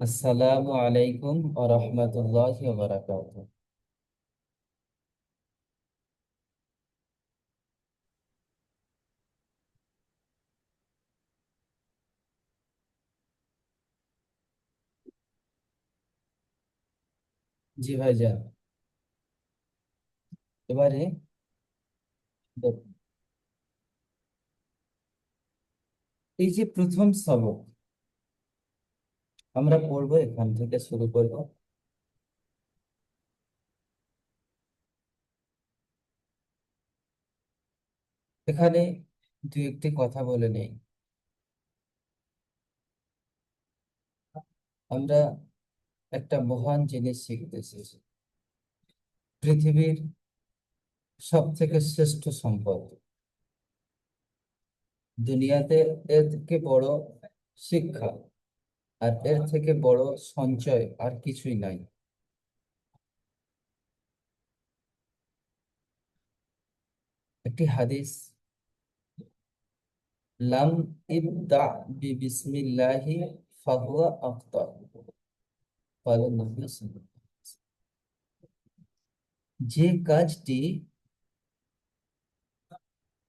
আসসালামু আলাইকুম ওয়া রাহমাতুল্লাহি ওয়া বারাকাতুহু। জি ভাইজান, এবারে দেখুন, এই যে প্রথম সবক আমরা পড়বো, এখান থেকে শুরু করব। এখানে দু একটি কথা বলে নেই। আমরা একটা মহান জিনিস শিখতেছি। পৃথিবীর সব থেকে শ্রেষ্ঠ সম্পদ দুনিয়াতে, এর থেকে বড় শিক্ষা আর এর থেকে বড় সঞ্চয় আর কিছুই নাই। একটি হাদিস, লাম ইবদা বিসমিল্লাহি ফাহুয়া আখতা, বলেন নবী সাল্লাল্লাহু আলাইহি ওয়াসাল্লাম। যে কাজটি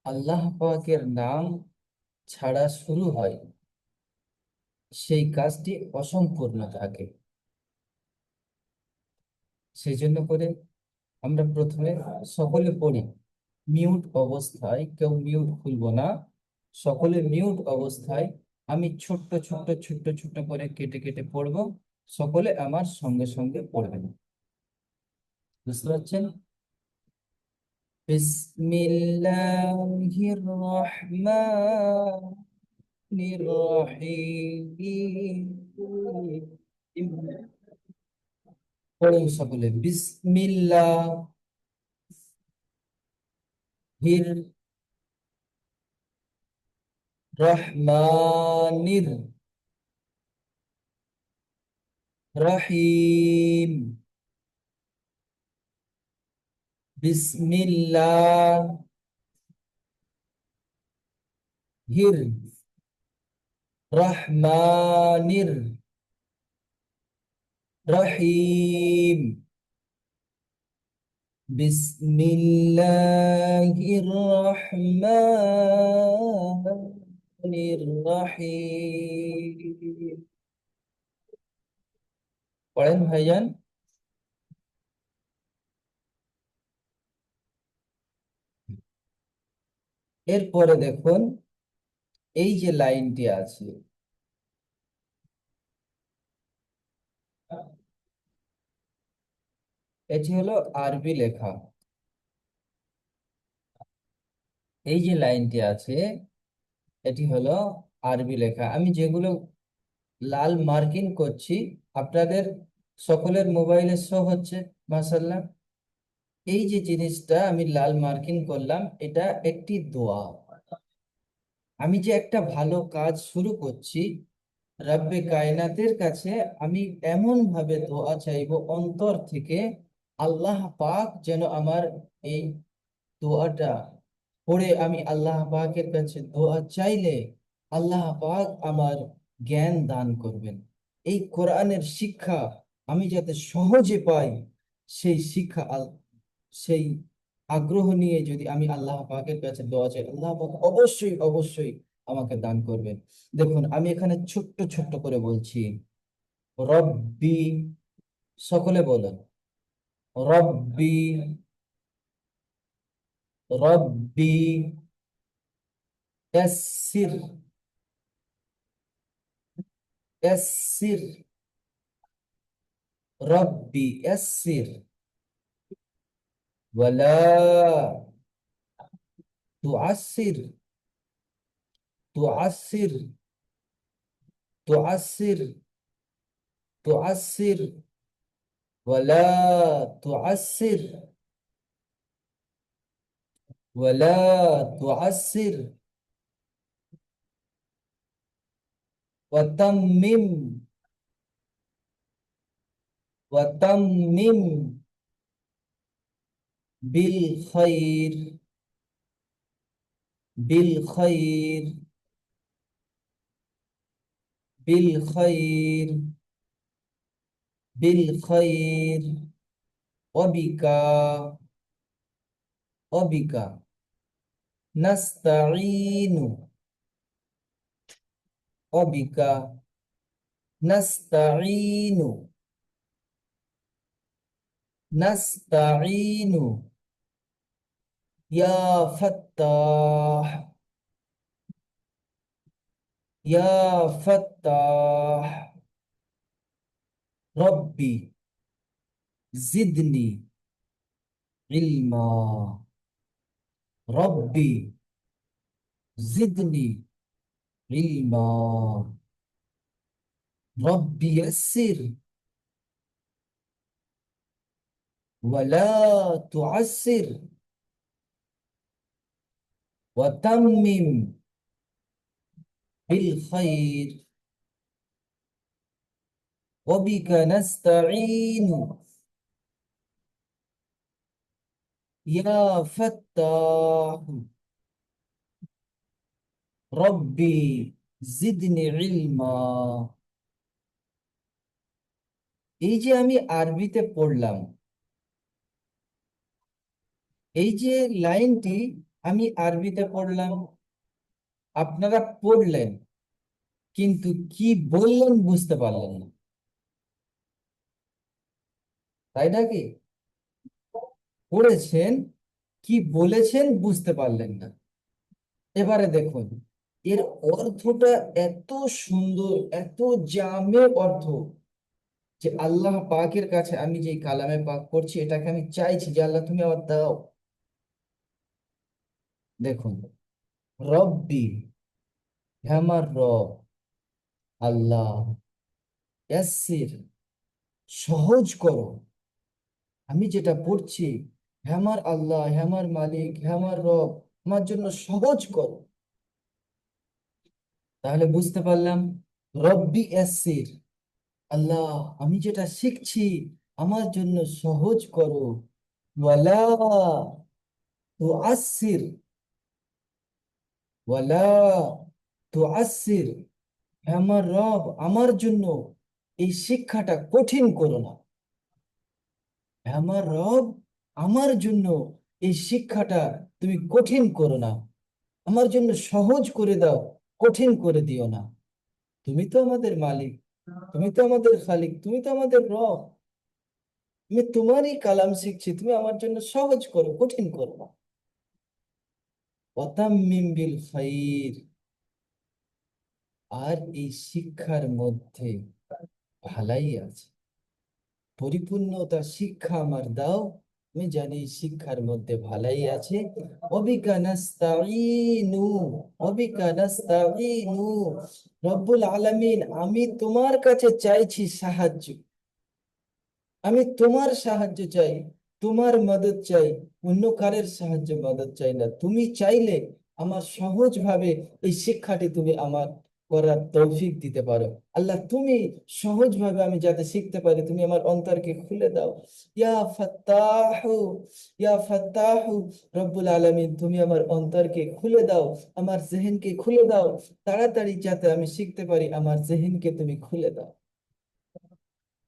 আল্লাহ পাকের নাম ছাড়া শুরু হয়, সেই কাজটি অসম্পূর্ণ থাকে। সেই জন্য করে আমরা প্রথমে সকলে পড়ি মিউট অবস্থায়, কেউ মিউট খুলবো না, সকলে মিউট অবস্থায়। আমি ছোট্ট ছোট্ট ছোট্ট ছোট্ট করে কেটে কেটে পড়বো, সকলে আমার সঙ্গে সঙ্গে পড়বেন। বুঝতে পারছেন? বিসমিল্লাহির রহমানির রহিম। পড়ুন সকলে, বিসমিল্লাহির রহমানির রহিম। বিসমিল্লাহির রহমানির রহিম। বিসমিল্লাহির রহমানির রহিম। পড়েন ভাইজান। এরপরে দেখুন, এই যে লাইনটি আছে, এটি হলো আরবি লেখা। এই যে লাইনটি আছে, এটি হলো আরবি লেখা। আমি যেগুলো লাল মার্কিং করছি, আপনাদের সকলের মোবাইলে শো হচ্ছে, মাশাআল্লাহ। এই যে জিনিসটা আমি লাল মার্কিং করলাম, এটা একটি দোয়া। আমি যে একটা ভালো কাজ শুরু করছি, রব্বে কায়নাতের কাছে আমি এমন ভাবে দোয়া চাইবো অন্তর থেকে, আল্লাহ পাক যেন আমার এই দোয়াটা পড়ে, আমি আল্লাহ পাকের কাছে দোয়া চাইলে আল্লাহ পাক আমার জ্ঞান দান করবেন। এই কোরআনের শিক্ষা আমি যাতে সহজে পাই, সেই শিক্ষা সেই আগ্রহ নিয়ে যদি আমি আল্লাহ পাকের কাছে দোয়া চাই, আল্লাহ পাক অবশ্যই অবশ্যই আমাকে দান করবেন। দেখুন, আমি এখানে ছোট্ট ছোট্ট করে বলছি, রব্বি, সকলে বলেন, রব্বি, রব্বি ইয়াসসির, ইয়াসসির, রব্বি ইয়াসসির, ওয়ালা তুআসসির, তুআসসির, তুআসসির, তুআসসির, ওয়ালা তুআসসির, ওয়ালা তুআসসির, ওয়াতাম্মিম, ওয়াতাম্মিম বিল খাইর, বিল খাইর, বিল খাইর, বিল খৈর, অবিকা, অবিকা নাস্তাঈনু, অবিকা নাস্তাঈনু, নাস্তাঈনু, ইয়া ফাত্তাহ, ইয়া ফাত্তাহ, রব্বি জিদনি ইলমা, রব্বি জিদনি ইলমা, রব্বি ইয়াসসির ওয়ালা তুআসসির ওয়াতাম্মিম বিল খাইর ওয়াবিকা নাস্তাঈনু, ইয়া ফাত্তাহ, রব্বি জিদনি ইলমা। এই যে আমি আরবিতে পড়লাম, এই যে লাইনটি আমি আরবিতে পড়লাম, আপনারা পড়লেন কিন্তু কি বললেন বুঝতে পারলেন না, তাই নাকি? পড়েছেন, কি বলেছেন বুঝতে পারলেন না। এবারে দেখুন, এর অর্থটা এত সুন্দর, এত জামে অর্থ, যে আল্লাহ পাকের কাছে আমি যে কালামে পাক করছি, এটাকে আমি চাইছি যে আল্লাহ তুমি আমার দাও। দেখুন, রব্বি, হে আমার রব, আল্লাহ, ইয়াসসির, সহজ করো, আমি যেটা পড়ছি, হে আমার আল্লাহ, হে আমার মালিক, হে আমার রব, আমার জন্য সহজ করো। তাহলে বুঝতে পারলাম, রব্বি ইয়াসসির, আল্লাহ আমি যেটা শিখছি আমার জন্য সহজ করো, ওয়ালা তুআসসির, ওয়ালা তুআসসির, হে আমার রব আমার জন্য এই শিক্ষাটা কঠিন করো না, হে আমার রব আমার জন্য এই শিক্ষাটা তুমি কঠিন করো না, আমার জন্য সহজ করে দাও, কঠিন করে দিও না। তুমি তো আমাদের মালিক, তুমি তো আমাদের খালিক, তুমি তো আমাদের রব, আমি তোমারই কালাম শিখছি, তুমি আমার জন্য সহজ করো, কঠিন করো না। ওয়াতাম্মিম বিল খাইর, আর এই শিক্ষার মধ্যে ভালাই আছে, পরিপূর্ণতা শিক্ষা আমার দাও, আমি জানি এই শিক্ষার মধ্যে ভালাই আছে। অবিকা নাস্তাঈনু, অবিকা নাস্তাঈনু, রব্বুল আলামিন আমি তোমার কাছে চাইছি সাহায্য, আমি তোমার সাহায্য চাই, তোমার মদদ চাই, অন্য কারের সাহায্য মদদ চাই না। তুমি চাইলে আমার সহজভাবে এই শিক্ষাটি তুমি আমার করার তৌফিক দিতে পারো। আল্লাহ তুমি সহজভাবে আমি যাতে শিখতে পারি, তুমি আমার অন্তরকে খুলে দাও। ইয়া ফাত্তাহু, ইয়া ফাত্তাহু, রব্বুল আলামিন তুমি আমার অন্তরকে খুলে দাও, আমার জেহেনকে খুলে দাও, তাড়াতাড়ি যাতে আমি শিখতে পারি, আমার জেহেনকে তুমি খুলে দাও।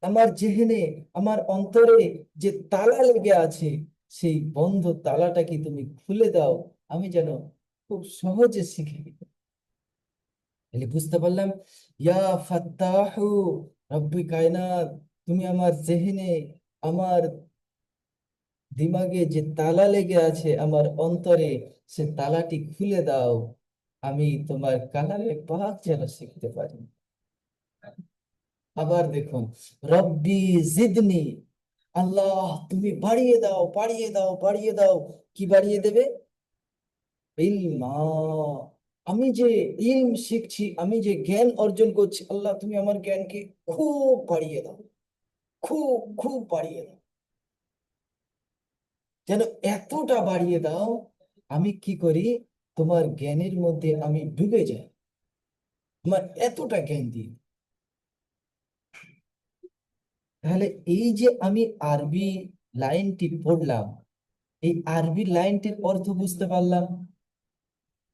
আমার জেহেনে, আমার অন্তরে যে তালা লেগে আছে, সেই বন্ধ তালাটাকে তুমি খুলে দাও, আমি যেন খুব সহজে শিখে নিতে। তাহলে বুঝতে পারলাম, ইয়া ফাত্তাহু, রব্বি কায়নাত তুমি আমার জেহেনে, আমার দিমাগে যে তালা লেগে আছে, আমার অন্তরে সে তালাটি খুলে দাও, আমি তোমার কালামে পাক যেন শিখতে পারি। আবার দেখুন, রব্বি জিদনি, আল্লাহ তুমি বাড়িয়ে দাও, বাড়িয়ে দাও, বাড়িয়ে দাও। কি বাড়িয়ে দেবে? ইলমা, আমি যে ইলম শিখছি, আমি যে জ্ঞান অর্জন করছি, আল্লাহ তুমি আমার জ্ঞানকে খুব বাড়িয়ে দাও, খুব খুব বাড়িয়ে দাও, যেন এতটা বাড়িয়ে দাও, আমি কি করি, তোমার জ্ঞানের মধ্যে আমি ডুবে যাই, আমার এতটা জ্ঞান দিই। তাহলে এই যে আমি আরবি লাইনটি পড়লাম, এই আরবি লাইনটির অর্থ বুঝতে পারলাম,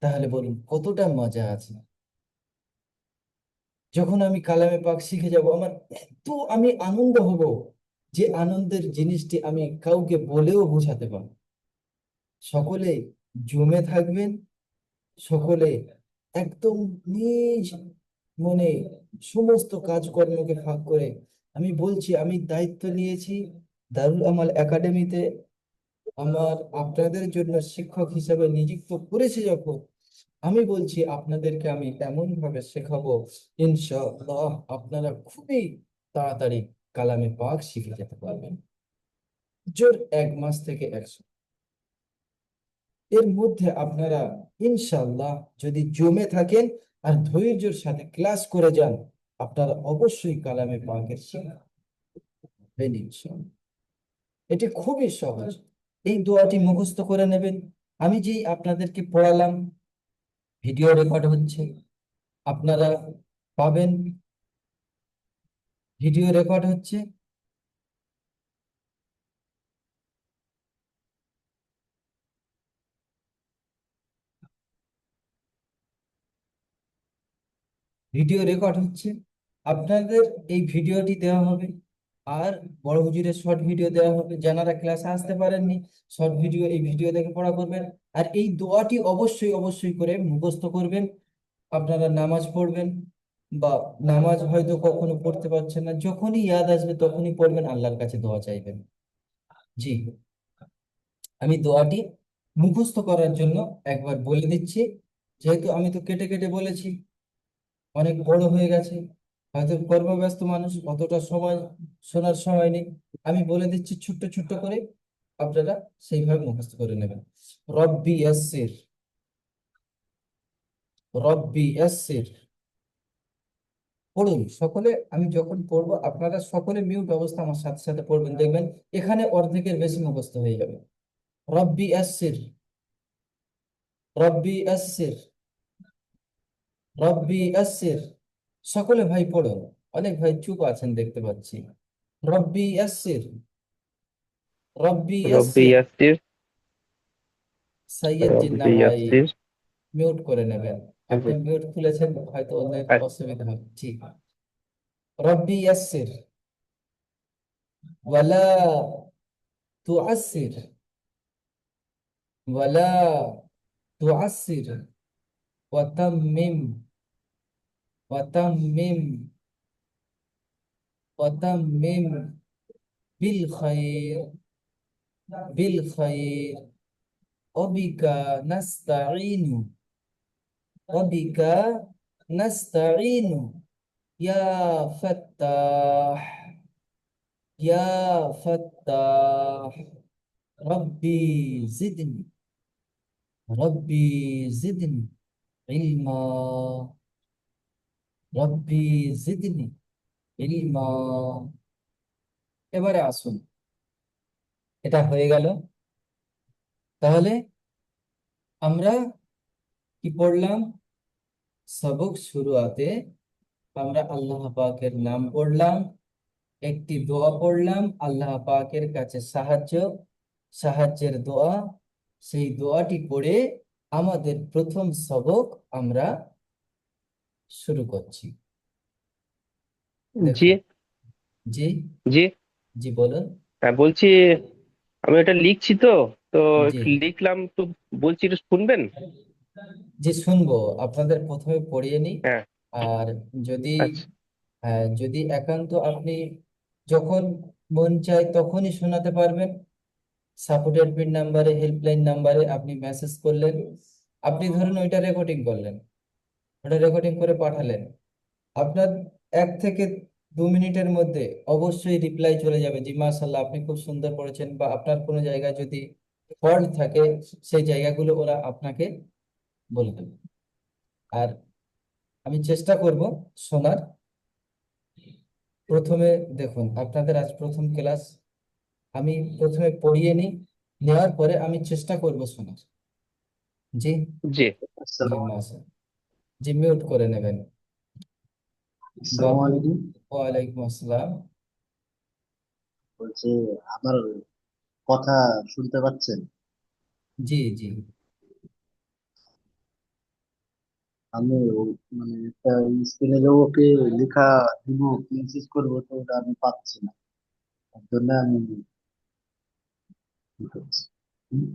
তাহলে বলুন কতটা মজা আছে। যখন আমি কালামে পাক শিখে যাব, আমার এত আমি আনন্দ হব, যে আনন্দের জিনিসটি আমি কাউকে বলেও বোঝাতে পারবো না। সকলে জমে থাকবেন, সকলে একদম নিজ মনে সমস্ত কাজকর্মকে ফাঁক করে, আমি বলছি আমি দায়িত্ব নিয়েছি দারুল আমাল একাডেমিতে, আমার আপনাদের জন্য শিক্ষক হিসেবে নিযুক্ত করেছি যখন, আমি বলছি আপনাদেরকে আমি এমন ভাবে শেখাবো, ইনশাআল্লাহ আপনারা খুবই তাড়াতাড়ি কালামে পাক শিখে যেতে পারবেন। জোর 1 মাস থেকে 1 সপ্তাহ এর মধ্যে আপনারা ইনশাআল্লাহ যদি জমে থাকেন আর ধৈর্যের সাথে ক্লাস করে যান, আপনারা অবশ্যই কালামে পাকের শিক্ষা পাবেন ইনশাআল্লাহ। এটি খুবই সহজ। এই দোয়াটি মুখস্থ করে নেবেন। আমি যেই আপনাদেরকে পড়ালাম, ভিডিও রেকর্ড হচ্ছে, আপনারা পাবেন, ভিডিও রেকর্ড হচ্ছে। ভিডিও রেকর্ড হচ্ছে, আপনাদের এই ভিডিওটি দেওয়া হবে। আর বড় হুজুরের শর্ট ভিডিও দেওয়া হবে, যারা ক্লাসে আসতে পারেননি শর্ট ভিডিও, এই ভিডিও দেখে পড়া করবেন। আর এই দোয়াটি অবশ্যই অবশ্যই করে মুখস্থ করবেন। আপনারা নামাজ পড়বেন, বা নামাজ হয়তো কখনো পড়তে পারছেন না, যখনই ইয়াদ আসবে তখনই পড়বেন, আল্লাহর কাছে দোয়া চাইবেন। জি, আমি দোয়াটি মুখস্থ করার জন্য একবার বলে দিচ্ছি, যেহেতু আমি তো কেটে কেটে বলেছি, অনেক বড় হয়ে গেছে, হয়তো কর্মব্যস্ত মানুষ, অতটা সময় শোনার সময় নেই। আমি বলে দিচ্ছি ছোট্ট ছোট্ট করে, আপনারা সেইভাবে মুখস্থ করে নেবেন। রব্বি ইয়াসসির, রব্বি ইয়াসসির। পড়ুন সকলে, আমি যখন পড়বো আপনারা সকলে মিউট অবস্থা আমার সাথে সাথে পড়বেন, দেখবেন এখানে অর্ধেকের বেশি মুখস্থ হয়ে যাবে। রব্বি ইয়াসসির, রব্বি ইয়াসসির, রব্বি ইয়াসসির। সকলে ভাই পড়ুন, অনেক ভাই চুপ আছেন দেখতে পাচ্ছি। রব্বি ইয়াসসির, রব্বি রব্বি ইয়াসসির। ইয়াসির। সৈয়দ জিন্না রব্বি ভাই ইয়াসির। মিউট করে নেবেন। আপনি মিউট খুলেছেন, হয়তো অনেক আচ্ছা। অসুবিধা হবে। ঠিক, রব্বি ইয়াসসির ওয়ালা তুআসসির, ওয়ালা তুআসসির ওয়াতাম্মিম, ওয়াতাম্মিম, ওয়াতাম্মিম বিল খায়র, বিল খায়র, ওবিকা নাস্তাঈনু, ওবিকা নাস্তাঈনু, ইয়া ফাত্তাহ, ইয়া ফাত্তাহ, রব্বি জিদনি, রব্বি জিদনি ইলমা, রব্বি জিদনি ইলমা। এবারে আসুন, এটা হয়ে গেল। তাহলে আমরা কি পড়লাম? সবক শুরুয়াতে আমরা আল্লাহ পাকের নাম পড়লাম, একটি দোয়া পড়লাম আল্লাহ পাকের কাছে সাহায্য, সাহায্যের দোয়া। সেই দোয়াটি পড়ে আমাদের প্রথম সবক আমরা শুরু করছি। জি। দেখুন। জি, জি। জি বলুন। হ্যাঁ, বলছি আমি এটা লিখছি তো, তো জি, একটু লিখলাম তো, বলছি একটু শুনবেন? জি শুনবো, আপনাদের প্রথমে পড়িয়ে নিই। হ্যাঁ। আর যদি, আচ্ছা। হ্যাঁ যদি একান্ত আপনি যখন মন চায় তখনই শোনাতে পারবেন, সাপোর্টেড পিন নাম্বারে, হেল্পলাইন নাম্বারে আপনি মেসেজ করলেন, আপনি ধরুন ওইটা রেকর্ডিং করলেন, ওটা রেকর্ডিং করে পাঠালেন, আপনার 1 থেকে 2 মিনিটের মধ্যে অবশ্যই রিপ্লাই চলে যাবে, জি মাশাল্লাহ আপনি খুব সুন্দর করেছেন, বা আপনার কোনো জায়গায় যদি ফল্ট থাকে সেই জায়গাগুলো ওরা আপনাকে বলে দেবে। আর আমি চেষ্টা করব শোনার। প্রথমে দেখুন, আপনাদের আজ প্রথম ক্লাস, আমি প্রথমে পড়িয়ে নিই, নেওয়ার পরে আমি চেষ্টা করব শোনার। জি, জি। জি মাশাআল্লাহ। জি মিউট করে নেবেন আসসালামু বাবু। আলাইকুম। ওয়ালাইকুম আসসালাম। বলছি, আমার কথা শুনতে পাচ্ছেন? জি, জি, আমি মানে একটা স্ক্রিনে যে ওকে লেখা দিব, মেসেজ করবো, তো ওটা আমি পাচ্ছি না। তার জন্য আমি কি করছি। হুম।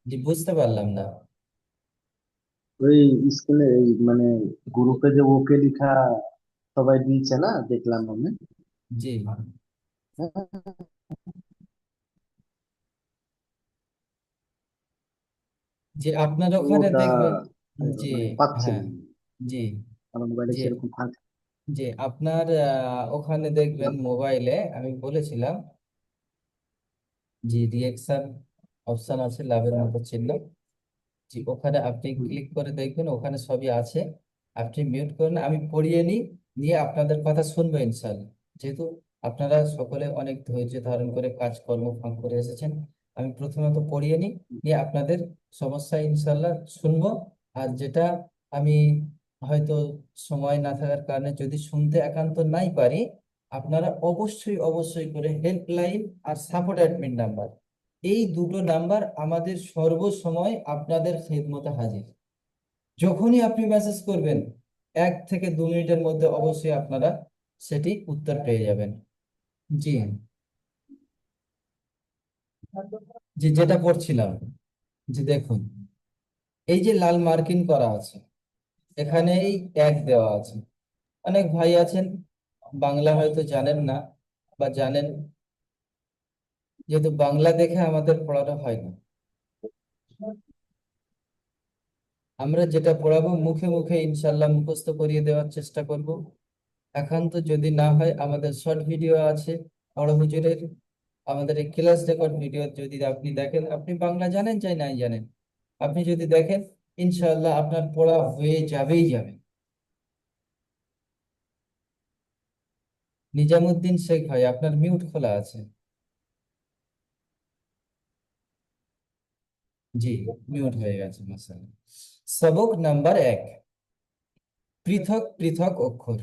জি, বুঝতে পারলাম না। ওই স্ক্রিনে এই মানে গ্রুপে যে ওকে লেখা সবাই দিয়েছে না, দেখলাম আমি। জি জি, আপনার ওখানে ওটা দেখবেন। জি, মানে পাচ্ছি হ্যাঁ, না। জি আমার মোবাইলে জি সেরকম ফাংশন। জি, আপনার ওখানে দেখবেন মোবাইলে আমি বলেছিলাম, জি, রিয়েকশন অপশন আছে, লাভের মতো চিহ্ন। জি, ওখানে আপনি ক্লিক করে দেখবেন, ওখানে সবই আছে। আপনি মিউট করুন, আমি পড়িয়ে নিই, নিয়ে আপনাদের কথা শুনবো ইনশাল্লাহ। যেহেতু আপনারা সকলে অনেক ধৈর্য ধারণ করে কাজকর্ম ফাঁক করে এসেছেন, আমি প্রথমত পড়িয়ে নিই, নিয়ে আপনাদের সমস্যা ইনশাল্লাহ শুনবো। আর যেটা আমি হয়তো সময় না থাকার কারণে যদি শুনতে একান্ত নাই পারি, আপনারা অবশ্যই অবশ্যই করে হেল্পলাইন আর সাপোর্ট অ্যাডমিন নাম্বার, এই দুটো নাম্বার আমাদের সর্বসময় আপনাদের খেদমতে হাজির। যখনই আপনি মেসেজ করবেন, 1 থেকে 2 মিনিটের মধ্যে অবশ্যই আপনারা সেটি উত্তর পেয়ে যাবেন। জি জি, যেটা পড়ছিলাম, যে দেখুন, এই যে লাল মার্কিং করা আছে, এখানেই এক দেওয়া আছে। অনেক ভাই আছেন বাংলা হয়তো জানেন না, বা জানেন, যেহেতু বাংলা দেখে আমাদের পড়াটা হয় না, আমরা যেটা পড়াবো মুখে মুখে ইনশাল্লাহ মুখস্থ করিয়ে দেওয়ার চেষ্টা করব। একান্ত যদি না হয়, আমাদের শর্ট ভিডিও আছে বড় হুজুরের, আমাদের এই ক্লাস রেকর্ড ভিডিও যদি আপনি দেখেন, আপনি বাংলা জানেন চাই নাই জানেন, আপনি যদি দেখেন, ইনশাআল্লাহ আপনার পড়া হয়ে যাবেই যাবে। নিজামুদ্দিন শেখ ভাই, আপনার মিউট খোলা আছে। জি, মিউট হয়ে গেছে, মাশাআল্লাহ। সবক নাম্বার 1, পৃথক পৃথক অক্ষর।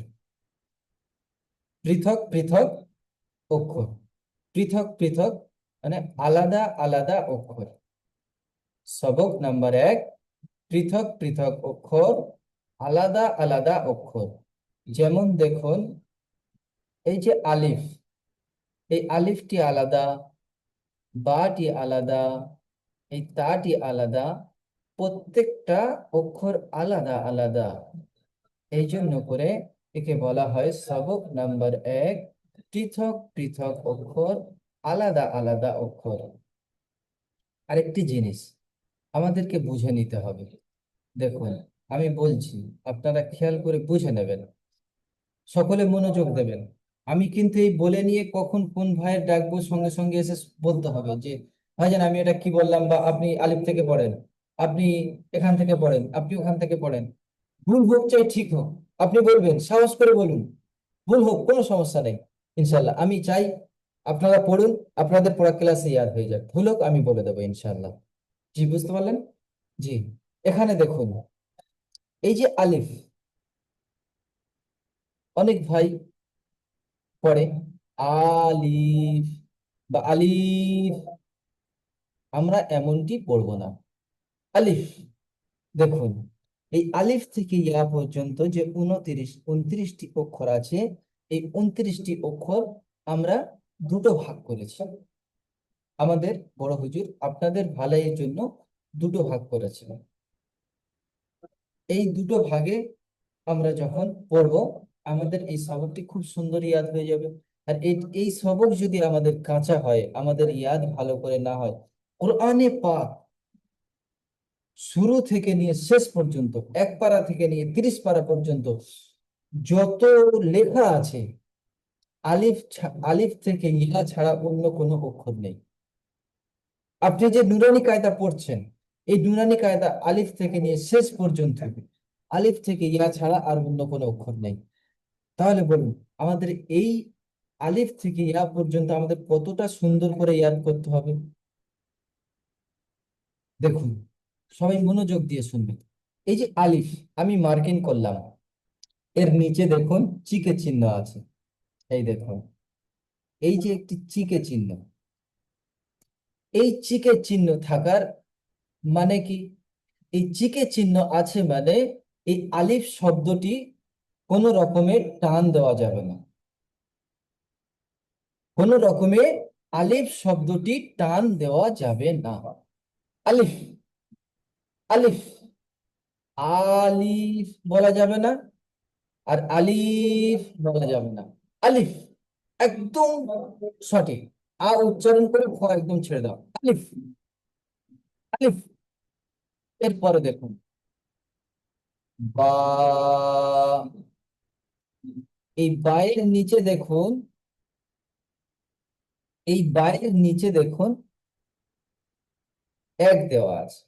পৃথক পৃথক অক্ষর, পৃথক পৃথক মানে আলাদা আলাদা অক্ষর। সবক নাম্বার 1, পৃথক পৃথক অক্ষর, আলাদা আলাদা অক্ষর। যেমন দেখুন, এই যে আলিফ, এই আলিফটি আলাদা, বাটি আলাদা, এই তাটি আলাদা, প্রত্যেকটা অক্ষর আলাদা আলাদা। এই জন্য করে একে বলা হয় সবক নাম্বার 1, পৃথক পৃথক অক্ষর, আলাদা আলাদা অক্ষর। আরেকটি জিনিস আমাদেরকে বুঝে নিতে হবে, দেখুন, আমি বলছি, আপনারা খেয়াল করে বুঝে নেবেন, সকলে মনোযোগ দেবেন। আমি কিন্তু এই বলে নিয়ে কখন কোন ভাইয়ের ডাকবো, সঙ্গে সঙ্গে এসে বলতে হবে যে ভাইজান আমি এটা কি বললাম, বা আপনি আলিফ থেকে পড়েন, আপনি এখান থেকে পড়েন, আপনি ওখান থেকে পড়েন। ভুল হোক চাই ঠিক হোক, আপনি বলবেন, সাহস করে বলুন, ভুল হোক কোনো সমস্যা নেই। ইনশাল্লাহ আমি চাই আপনারা পড়ুন, আপনাদের পড়া ক্লাসে ইয়াদ হয়ে যাক, ভুল হোক আমি বলে দেবো ইনশাল্লাহ। জি, বুঝতে পারলেন? জি, এখানে দেখুন, এই যে আলিফ, অনেক ভাই পড়ে আলিফ বা আলিফ, আমরা এমনটি পড়বো না। আলিফ, দেখুন, এই আলিফ থেকে ইয়া পর্যন্ত যে 29টি অক্ষর আছে, এই 29টি অক্ষর আমরা দুটো ভাগ করেছি। আমাদের বড় হুজুর আপনাদের ভালাইয়ের জন্য দুটো ভাগ করেছেন। এই দুটো ভাগে আমরা যখন পড়ব, আমাদের এই সবকটি খুব সুন্দর ইয়াদ হয়ে যাবে। আর এই এই সবক যদি আমাদের কাঁচা হয়, আমাদের ইয়াদ ভালো করে না হয়, কোরআনে পাক শুরু থেকে নিয়ে শেষ পর্যন্ত, 1 পারা থেকে নিয়ে 30 পারা পর্যন্ত যত লেখা আছে, আলিফ থেকে ইয়া ছাড়া অন্য কোনো অক্ষর নেই। আপনি যে নুরানি কায়দা পড়ছেন, এই নুরানি কায়দা আলিফ থেকে নিয়ে শেষ পর্যন্ত, আলিফ থেকে ইয়া ছাড়া আর অন্য কোনো অক্ষর নেই। তাহলে বলুন, আমাদের এই আলিফ থেকে ইয়া পর্যন্ত আমাদের কতটা সুন্দর করে ইয়াদ করতে হবে। দেখুন, সবাই মনোযোগ দিয়ে শুনবেন। এই যে আলিফ আমি মার্কিং করলাম, এর নিচে দেখুন চিকে চিহ্ন আছে। এই দেখুন, এই যে একটি চিকে চিহ্ন, এই চিকে চিহ্ন থাকার মানে কি? এই চিকে চিহ্ন আছে মানে এই আলিফ শব্দটি কোনো রকমের টান দেওয়া যাবে না। কোনো রকমে আলিফ শব্দটি টান দেওয়া যাবে না। আলিফ, আলিফ, আলিফ বলা যাবে না, আর আলিফ বলা যাবে না। আলিফ একদম সঠিক। উচ্চারণ করে একদম ছেড়ে দাও। আলিফ, আলিফ। এরপরে দেখুন বা। এই বায়ের নিচে দেখুন, এই বায়ের নিচে দেখুন এক দেওয়া আছে।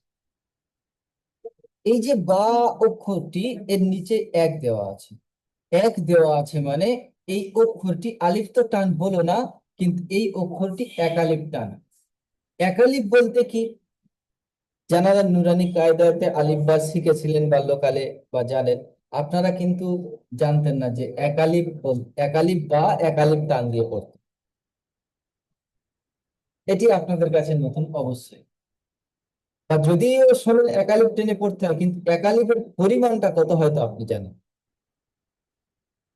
এই যে বা অক্ষরটি, এর নিচে এক দেওয়া আছে। এক দেওয়া আছে মানে এই অক্ষরটি আলিফ তো টান হলো না, কিন্তু এই অক্ষরটি একালিফ টান। একালিফ বলতে কি, যারা নুরানি কায়দাতে আলিফ বা শিখেছিলেন বাল্যকালে বা জানেন, আপনারা কিন্তু জানতেন না যে একালিফ বা একালিফ টান দিয়ে পড়তে। এটি আপনাদের কাছে নতুন অবশ্যই। আর যদিও শোনেন একালিফ টেনে পড়তে হয়, কিন্তু একালিফের পরিমাণটা কত হয়তো আপনি জানেন।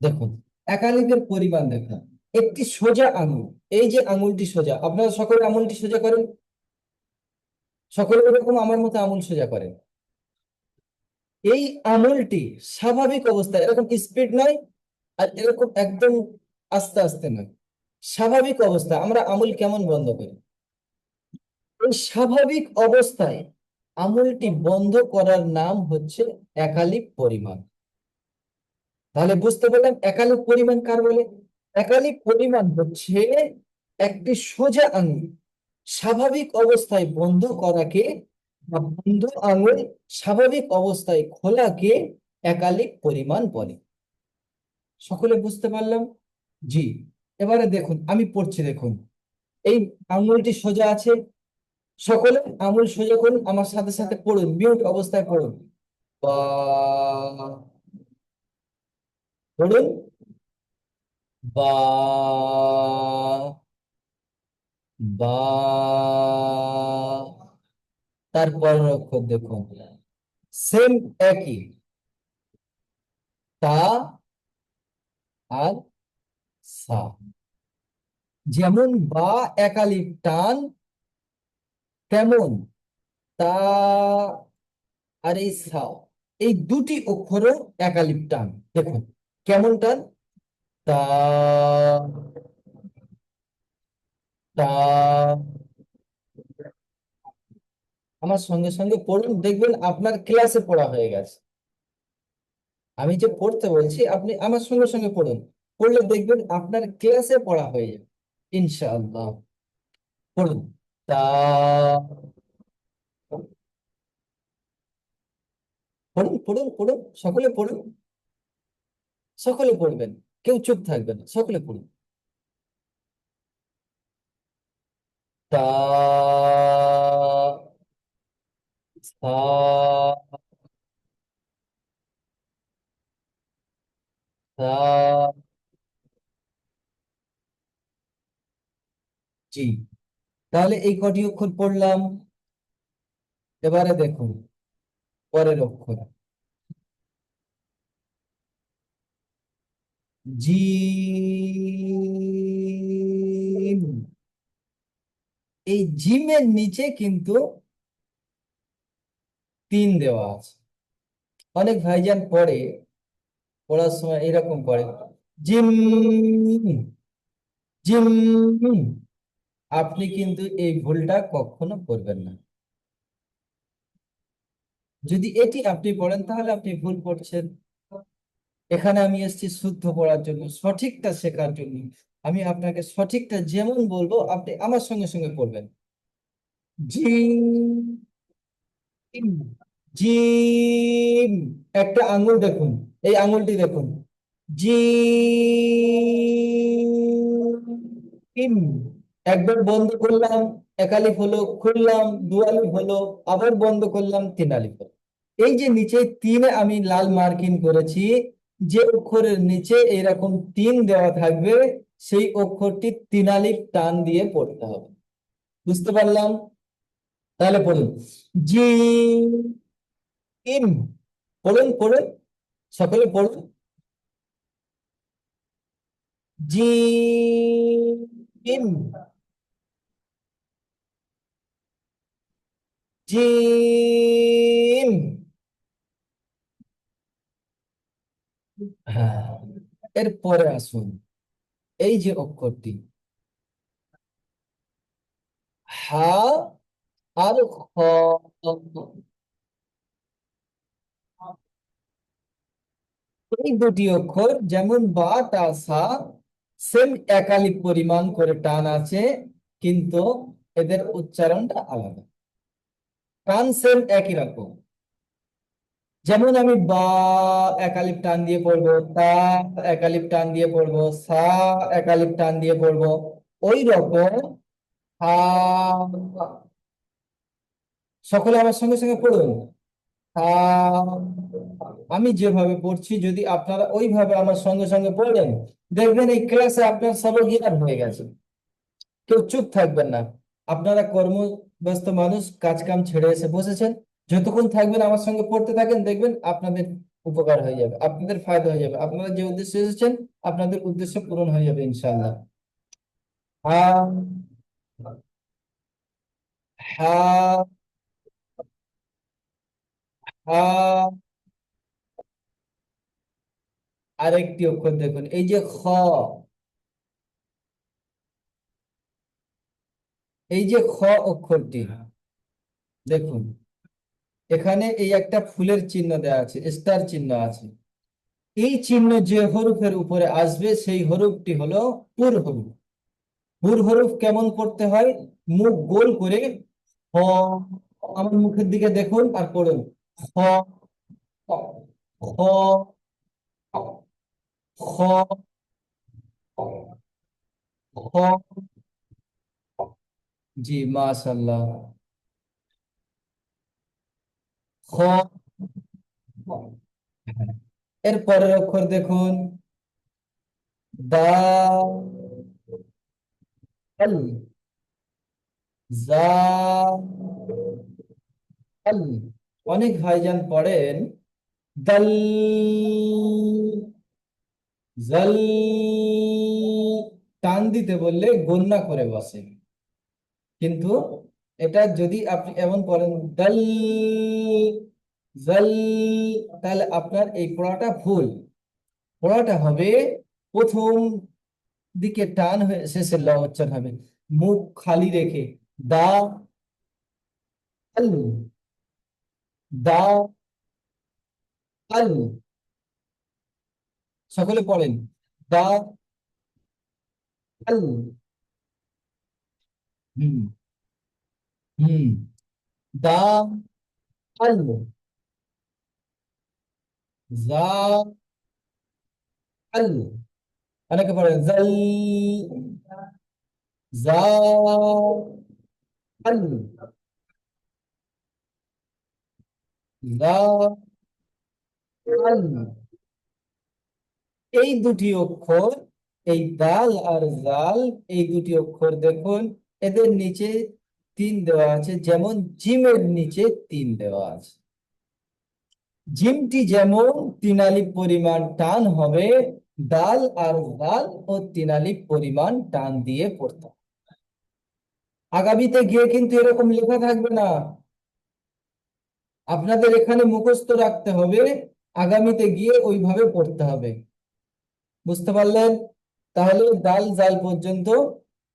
দেখুন, একালিফের পরিমাণ দেখুন। একটি সোজা আঙুল, এই যে আঙুলটি সোজা, আপনারা সকলে আঙুলটি সোজা করেন, সকলে এরকম আমার মতো আঙুল সোজা করেন। এই আঙুলটি স্বাভাবিক অবস্থায় এরকম স্পিড নয়, আর এরকম একদম আস্তে আস্তে নয়। স্বাভাবিক অবস্থায় আমরা আঙুল কেমন বন্ধ করি, এই স্বাভাবিক অবস্থায় আঙুলটি বন্ধ করার নাম হচ্ছে একালিক পরিমাণ। তাহলে বুঝতে পারলাম একালিক পরিমাণ কার বলে। একালিক পরিমাণ হচ্ছে একটি সোজা আঙুল স্বাভাবিক অবস্থায় বন্ধ করাকে, বা বন্ধ আঙুল স্বাভাবিক অবস্থায় খোলাকে একালিক পরিমাণ বলে। সকলে বুঝতে পারলাম? জি। এবারে দেখুন আমি পড়ছি, দেখুন এই আঙুলটি সোজা আছে। সকলে আঙুল সোজা করুন, আমার সাথে সাথে পড়ুন, মিউট অবস্থায় পড়ুন। বা, পড়ুন। বা, বা। তারপর অক্ষর দেখুন, সেম একই, তা আর সা। যেমন বা একালিপ টান, তেমন তা আর এই সা, এই দুটি অক্ষরও একালিপ টান। দেখুন কেমন টান, তা, তা। আমার সঙ্গে সঙ্গে পড়ুন, দেখবেন আপনার ক্লাসে পড়া হয়ে গেছে। আমি যে পড়তে বলছি আপনি আমার সঙ্গে সঙ্গে পড়ুন, পড়লে দেখবেন আপনার ক্লাসে পড়া হয়ে যাবে ইনশাআল্লাহ। পড়ুন, তা। পড়ুন, পড়ুন, পড়ুন, সকলে পড়ুন, সকলে পড়বেন, কেউ চুপ থাকবেন না, সকলে পড়ুন। তা, সা, সা। জি। তাহলে এই কটি অক্ষর পড়লাম। এবারে দেখুন পরের অক্ষর, জিম। এই জিমের নিচে কিন্তু তিন দেওয়া আছে। অনেক ভাইজান পড়ে, পড়ার সময় এরকম করে, জিম, জিম। আপনি কিন্তু এই ভুলটা কখনো করবেন না। যদি এটি আপনি পড়েন তাহলে আপনি ভুল করছেন। এখানে আমি এসেছি শুদ্ধ পড়ার জন্য, সঠিকটা শেখার জন্য। আমি আপনাকে সঠিকটা যেমন বলবো আপনি আমার সঙ্গে সঙ্গে পড়বেন। Gym, gym. একটা আঙ্গুল দেখুন, এই আঙ্গুলটি দেখুন, জিম। একবার বন্ধ করলাম, একালিফ হলো, খুললাম দুয়ালিফ হলো, আবার বন্ধ করলাম তিন আলিফ হলো। এই যে নিচে তিনে আমি লাল মার্কিং করেছি, যে অক্ষরের নিচে এরকম তিন দেওয়া থাকবে সেই অক্ষরটি তিন আলিফ টান দিয়ে পড়তে হবে। বুঝতে পারলাম? তাহলে পড়ুন, জি, ইম। পড়ুন পড়ুন, সকলে পড়ুন। Gym, gym. হ্যাঁ, এরপরে আসুন এই যে অক্ষরটি, হা আর খ। এই দুটি অক্ষর যেমন বা টা সা, সেম একালিক পরিমাণ করে টান আছে, কিন্তু এদের উচ্চারণটা আলাদা। টান সেম একই রকম। যেমন আমি বা একালিপ টান দিয়ে পড়বো, তা একালিপ টান দিয়ে পড়বো, সা একালিপ টান দিয়ে পড়বো, ওই রকম হা। সকলে আমার সঙ্গে সঙ্গে পড়ুন। হা। আমি যেভাবে পড়ছি যদি আপনারা ওইভাবে আমার সঙ্গে সঙ্গে পড়েন, দেখবেন এই ক্লাসে আপনার সবাই জ্ঞান হয়ে গেছে। কেউ চুপ থাকবেন না। আপনারা কর্মব্যস্ত মানুষ, কাজ কাম ছেড়ে এসে বসেছেন, যতক্ষণ থাকবেন আমার সঙ্গে পড়তে থাকেন, দেখবেন আপনাদের উপকার হয়ে যাবে, আপনাদের ফায়দা হয়ে যাবে, আপনারা যে উদ্দেশ্যে এসেছেন আপনাদের উদ্দেশ্য পূরণ হয়ে যাবে ইনশাআল্লাহ। হা, হা, হা। আরেকটি অক্ষর দেখুন, এই যে খ, এই যে খ অক্ষরটি দেখুন, এখানে এই একটা ফুলের চিহ্ন দেওয়া আছে, স্টার চিহ্ন আছে। এই চিহ্ন যে হরফের উপরে আসবে সেই হরফটি হলো পুর হরফ। পুর হরফ কেমন পড়তে হয়? মুখ গোল করে হ, আমার মুখের দিকে দেখুন আর পড়ুন। খ, খ, খ, খ। জি মাশাল্লাহ। খ। এর পরের অক্ষর দেখুন, দাল, জাল। অনেক ভাইজান পড়েন দাল, জাল, টান দিতে বললে গণ্যা করে বসে, কিন্তু এটা যদি আপনি এমন করেন দাল, জাল, তাহলে আপনার এই পড়াটা ভুল। পড়াটা হবে প্রথম দিকে টান হয়ে শেষে ল উচ্চারণ হবে, মুখ খালি রেখে দা, আল, দা, আল। সকলে পড়েন দা, আল। হুম, হুম। দা, আল, জা, আল। অনেকে পড়েন জাল, জা, আল, জা, আল। এই দুটি অক্ষর, এই দাল আর জাল, এই দুটি অক্ষর দেখুন, এদের নিচে তিন দেওয়া আছে, যেমন জিমের নিচে তিন দেওয়া আছে। জিমটি যেমন তিন আলিফ পরিমাণ টান হবে, দাল আর জাল ও তিন আলিফ পরিমাণ টান দিয়ে পড়তে হবে। আগামীতে গিয়ে কিন্তু এরকম লেখা থাকবে না, আপনাদের এখানে মুখস্থ রাখতে হবে, আগামীতে গিয়ে ওইভাবে পড়তে হবে। বুঝতে পারলেন? তাহলে দাল জাল পর্যন্ত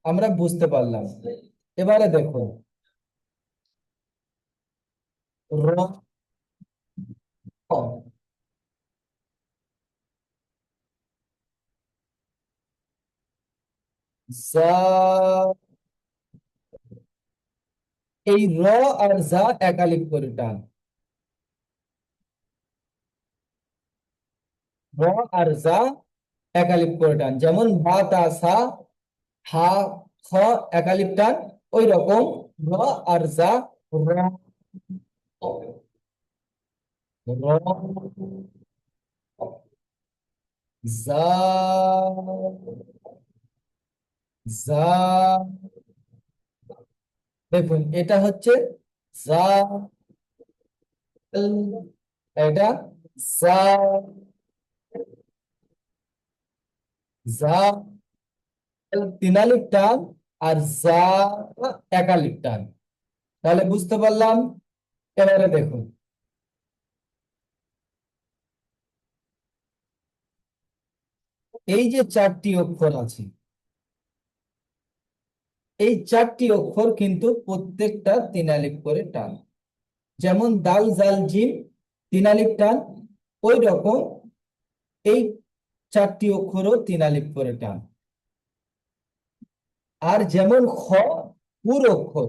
আমরা বুঝতে পারলাম। এবারে দেখো র, জা। এই র আর জা একালিপ করে টান, র আর জা একালিপ করে টান, যেমন বা তা সা, হা, খ একালিপ টান, ওই রকম র আর জা, র, র, জা, জা। দেখুন এটা হচ্ছে জা, এটা জা, জা তিনালিক টান, আর যা একালিক টান। তাহলে বুঝতে পারলাম। এবারে দেখুন, এই যে চারটি অক্ষর আছে, এই চারটি অক্ষর কিন্তু প্রত্যেকটা তিনালিক করে টান। যেমন দাল জাল জিম তিনালিক টান, ওই রকম এই চারটি অক্ষরও তিনালিক করে টান। আর যেমন খ পুর অক্ষর,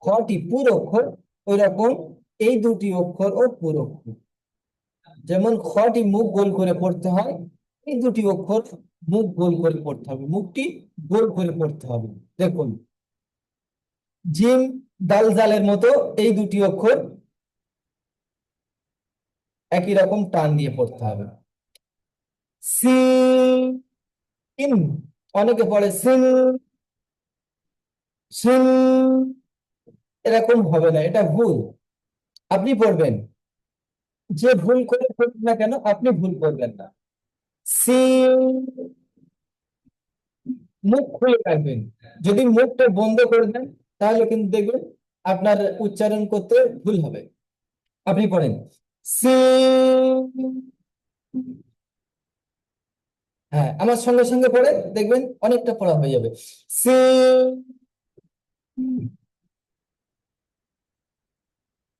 খটি পুর অক্ষর, ওই রকম এই দুটি অক্ষর ও পুর অক্ষর। যেমন খটি মুখ গোল করে পড়তে হয়, এই দুটি অক্ষর মুখ গোল করে পড়তে হবে, মুখটি গোল করে পড়তে হবে। দেখুন, জিম দাল জালের মতো এই দুটি অক্ষর একই রকম টান দিয়ে পড়তে হবে। সিন, অনেকে পড়ে সিন, সিন, এরকম হবে না, এটা ভুল। আপনি পড়বেন, যে ভুল করে পড়বেন না কেন, আপনি ভুল করবেন না। সিন, মুখ খুলে রাখবেন। যদি মুখটা বন্ধ করে দেন, তাহলে কিন্তু দেখবেন আপনার উচ্চারণ করতে ভুল হবে। আপনি পড়েন সিন। হ্যাঁ, আমার সঙ্গে সঙ্গে পড়ে দেখবেন অনেকটা পড়া হয়ে যাবে। সিন,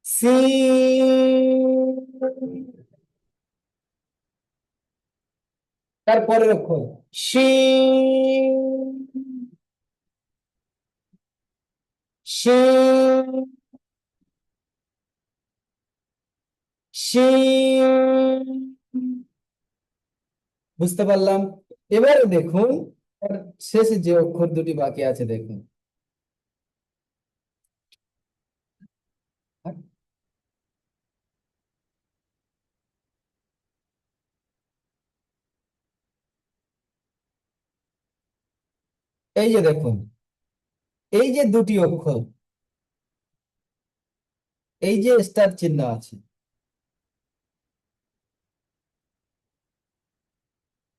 সিন। তারপরের অক্ষর শিন, শিন, শিন। বুঝতে পারলাম। এবারে দেখুন, এর শেষে যে অক্ষর দুটি বাকি আছে দেখুন। এই যে দেখুন, এই যে দুটি অক্ষর, এই যে স্টার চিহ্ন আছে,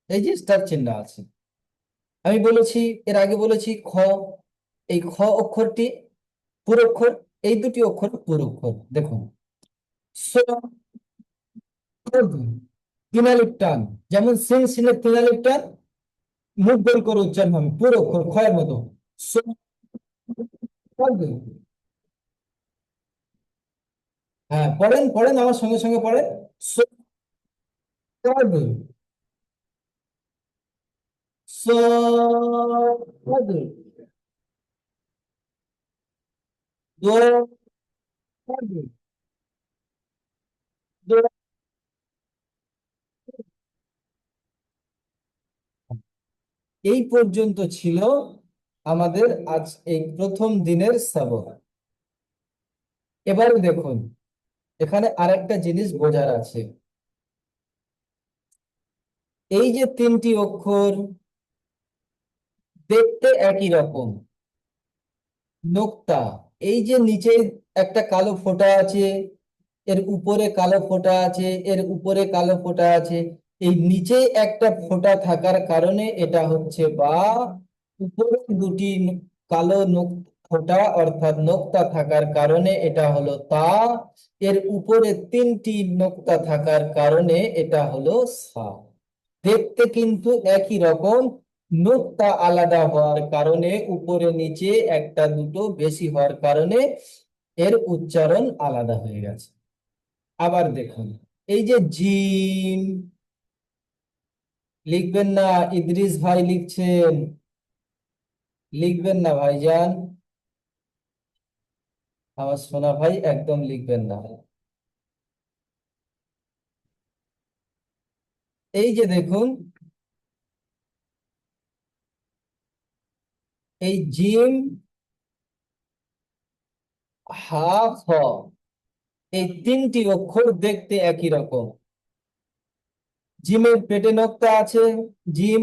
এই যে স্টার চিহ্ন আছে, আমি বলেছি, এর আগে বলেছি খ, এই খ অক্ষরটি পুরোক্ষর, এই দুটি অক্ষর পুরোক্ষর। দেখুন, স, তিনালিক টান, যেমন সিন সিনের তিনালিক টান, মুখ গোল করে উচ্চারণ হবে পুরোক্ষর ক্ষয়ের মতো। স, হ্যাঁ, পড়েন পড়েন, আমার সঙ্গে সঙ্গে পড়েন। স, স, দো, দো। এই পর্যন্ত ছিল আমাদের আজ এই প্রথম দিনের সবক। এবারে দেখুন, এখানে আরেকটা জিনিস বোঝার আছে। এই যে তিনটি অক্ষর দেখতে একই রকম, নোক্তা, এই যে নিচে একটা কালো ফোঁটা আছে, এর উপরে কালো ফোঁটা আছে, এর উপরে কালো ফোঁটা আছে, এই নিচে একটা ফোঁটা থাকার কারণে এটা হচ্ছে বা, উপরে দুটি কালো ফোঁটা অর্থাৎ নোক্তা থাকার কারণে এটা হলো তা, এর উপরে তিনটি নোক্তা থাকার কারণে এটা হলো সা। দেখতে কিন্তু একই রকম, নোক্তা আলাদা হওয়ার কারণে, উপরে নিচে একটা দুটো বেশি হওয়ার কারণে এর উচ্চারণ আলাদা হয়ে গেছে। আবার দেখুন, এই যে জিম, লিখবেন না, ইদ্রিস ভাই লিখছেন, লিখবেন না ভাইজান, আমার সোনা ভাই একদম লিখবেন না। এই যে দেখুন, এই জিম, হা, খ, এই তিনটি অক্ষর দেখতে একই রকম। জিমের পেটে নোক্তা আছে জিম,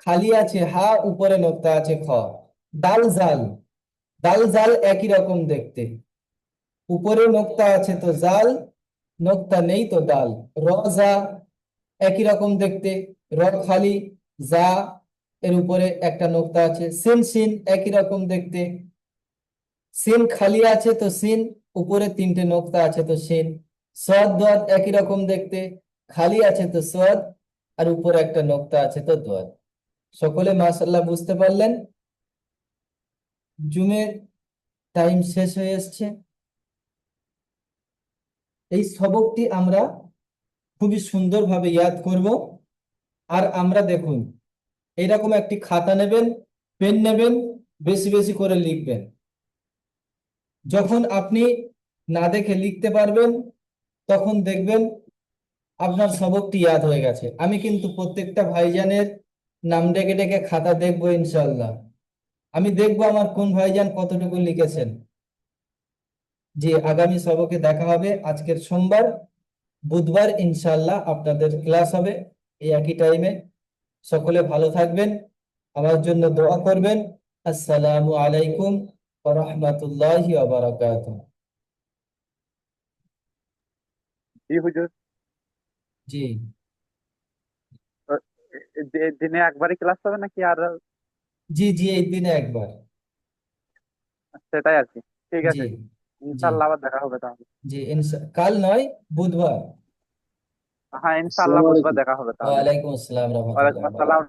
খালি আছে হা, উপরে নোক্তা আছে খ। দাল জাল, দাল জাল একই রকম দেখতে, উপরে নোক্তা আছে তো জাল, নোক্তা নেই তো দাল। র জা একই রকম দেখতে, র খালি, জা এর উপরে একটা নোক্তা আছে। সিন সিন একই রকম দেখতে, সিন খালি আছে তো সিন, উপরে তিনটে নোক্তা আছে তো সিন। সদ দদ একই রকম দেখতে, খালি আছে তো সদ, আর উপরে একটা নোক্তা আছে তো দদ। সকলে মাশাআল্লাহ বুঝতে পারলেন? জুমের টাইম শেষ হয়ে এসছে। এই সবকটি আমরা খুবই সুন্দরভাবে ইয়াদ করব। আর আমরা দেখুন, এইরকম একটি খাতা নেবেন, পেন নেবেন, বেশি বেশি করে লিখবেন। যখন আপনি না দেখে লিখতে পারবেন, তখন দেখবেন আপনার সবকটি ইয়াদ হয়ে গেছে। আমি কিন্তু প্রত্যেকটা ভাইজানের নাম ডেকে ডেকে খাতা দেখবো ইনশাল্লাহ। আমি দেখবো আমার কোন ভাইজান কতটুকু লিখেছেন। যে আগামী সবকে দেখা হবে আজকের সোমবার, বুধবার ইনশাল্লাহ আপনাদের ক্লাস হবে এই একই টাইমে। সকলে ভালো থাকবেন, আমার জন্য দোয়া করবেন। আসসালামু আলাইকুম ওয়া রাহমাতুল্লাহি ওয়া বারাকাতুহু। জি হুজুর। জি তো দিনে একবারই ক্লাস হবে নাকি আর? জি জি, এই দিনে একবার। সেটাই আর কি। ঠিক জি আছে, জি ইনশাল্লাহ আবার দেখা হবে তাহলে। জি, কাল নয়, বুধবার। হ্যাঁ, ইনশাল্লাহ আসসালামু বুধবার আলাইকুম। দেখা হবে তাহলে। ওয়ালাইকুম আসসালাম ওয়ালাইকুম রহমতুল্লাহ। আসসালাম।